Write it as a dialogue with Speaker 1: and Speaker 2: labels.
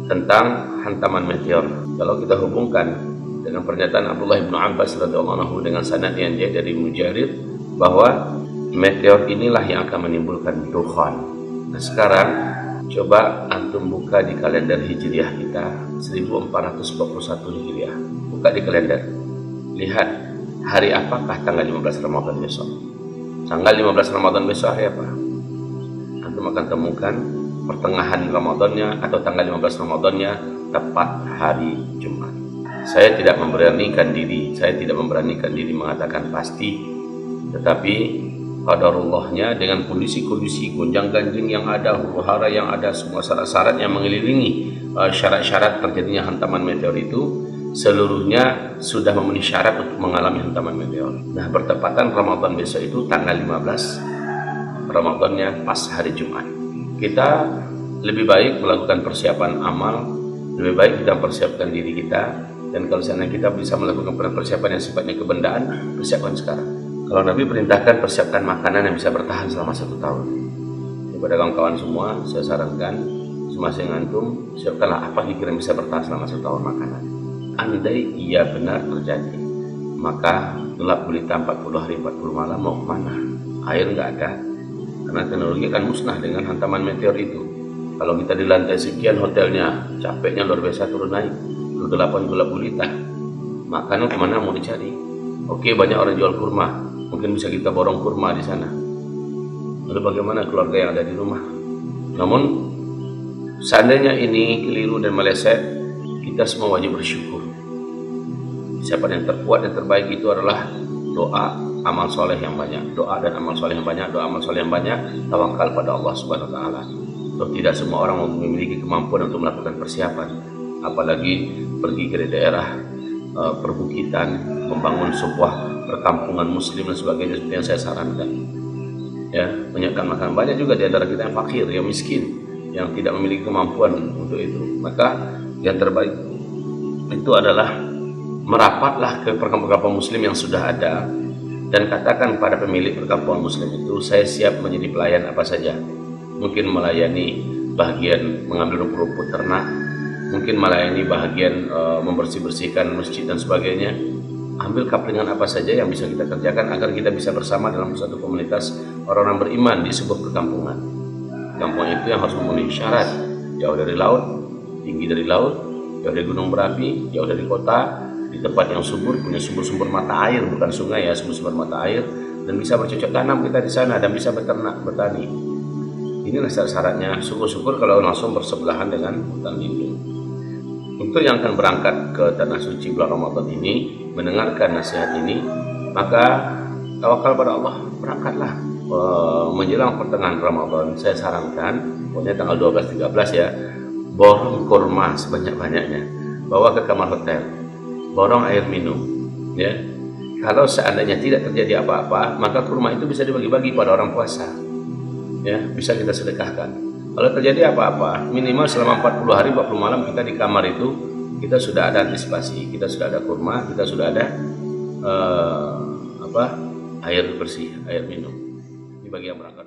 Speaker 1: tentang hantaman meteor. Kalau kita hubungkan dengan pernyataan Abdullah bin Abbas radhiyallahu anhu dengan sanad yang dari Mujarir bahwa meteor inilah yang akan menimbulkan dukhan. Nah, sekarang coba antum buka di kalender Hijriah kita 1441 Hijriah. Buka di kalender. Lihat hari apakah tanggal 15 Ramadan besok. Tanggal 15 Ramadan besok hari apa? Antum akan temukan pertengahan Ramadannya atau tanggal 15 Ramadannya tepat hari Jumat. Saya tidak memberanikan diri mengatakan pasti, tetapi qadarullahnya dengan kondisi-kondisi gonjang-ganjing yang ada, huru-hara yang ada, semua syarat-syarat yang mengelilingi syarat-syarat terjadinya hantaman meteor itu seluruhnya sudah memenuhi syarat untuk mengalami hantaman meteor. Nah, bertepatan Ramadan besok itu tanggal 15 Ramadannya pas hari Jumat. Kita lebih baik melakukan persiapan amal, lebih baik kita persiapkan diri kita, dan kalau seandainya kita bisa melakukan persiapan yang sifatnya kebendaan, persiapkan sekarang. Kalau Nabi perintahkan persiapkan makanan yang bisa bertahan selama 1 tahun. Kepada kawan-kawan semua, saya sarankan masing-masing antum siapkanlah apa kira yang bisa bertahan selama 1 tahun makanan. Andai ia benar terjadi, maka gelap gulita 40 hari 40 malam mau kemana? Air nggak ada. Karena teknologi akan musnah dengan hantaman meteor itu. Kalau kita di lantai sekian hotelnya, capeknya luar biasa turun naik, kegelapan gelap gulita, makanan kemana mau dicari? Oke, banyak orang jual kurma, mungkin bisa kita borong kurma di sana. Lalu bagaimana keluarga yang ada di rumah? Namun, seandainya ini keliru dan meleset, kita semua wajib bersyukur. Siapa yang terkuat dan terbaik itu adalah doa, amal soleh yang banyak, doa dan amal soleh yang banyak, doa amal soleh yang banyak, tawakal pada Allah Subhanahu Wa Taala. Tidak semua orang memiliki kemampuan untuk melakukan persiapan, apalagi pergi ke daerah perbukitan, membangun sebuah perkampungan Muslim dan sebagainya seperti yang saya sarankan. Ya, menyiapkan makanan. Banyak juga di antara kita yang fakir, yang miskin, yang tidak memiliki kemampuan untuk itu. Maka yang terbaik itu adalah merapatlah ke perkampungan Muslim yang sudah ada dan katakan pada pemilik perkampungan Muslim itu, saya siap menjadi pelayan apa saja. Mungkin melayani bagian mengambil rumput-rumput ternak, mungkin melayani bagian membersih-bersihkan masjid dan sebagainya. Ambil kaplingan apa saja yang bisa kita kerjakan agar kita bisa bersama dalam suatu komunitas orang-orang beriman di sebuah perkampungan. Kampung itu yang harus memenuhi syarat, jauh dari laut, tinggi dari laut, jauh dari gunung berapi, jauh dari kota, di tempat yang subur, punya sumber-sumber mata air, bukan sungai ya, sumber-sumber mata air, dan bisa bercocok tanam kita di sana dan bisa beternak, bertani. Inilah syarat-syaratnya. Syukur-syukur kalau langsung bersebelahan dengan hutan lindung. Untuk yang akan berangkat ke tanah suci bulan Ramadan ini, mendengarkan nasihat ini, maka tawakal pada Allah, berangkatlah. Menjelang pertengahan Ramadan, saya sarankan, pokoknya tanggal 12-13 ya, borong kurma sebanyak-banyaknya, bawa ke kamar hotel, borong air minum, ya. Kalau seandainya tidak terjadi apa-apa, maka kurma itu bisa dibagi-bagi pada orang puasa, ya, bisa kita sedekahkan. Kalau terjadi apa-apa, minimal selama 40 hari 40 malam kita di kamar itu, kita sudah ada antisipasi, kita sudah ada kurma, kita sudah ada air bersih, air minum. Ini bagi yang berangkat.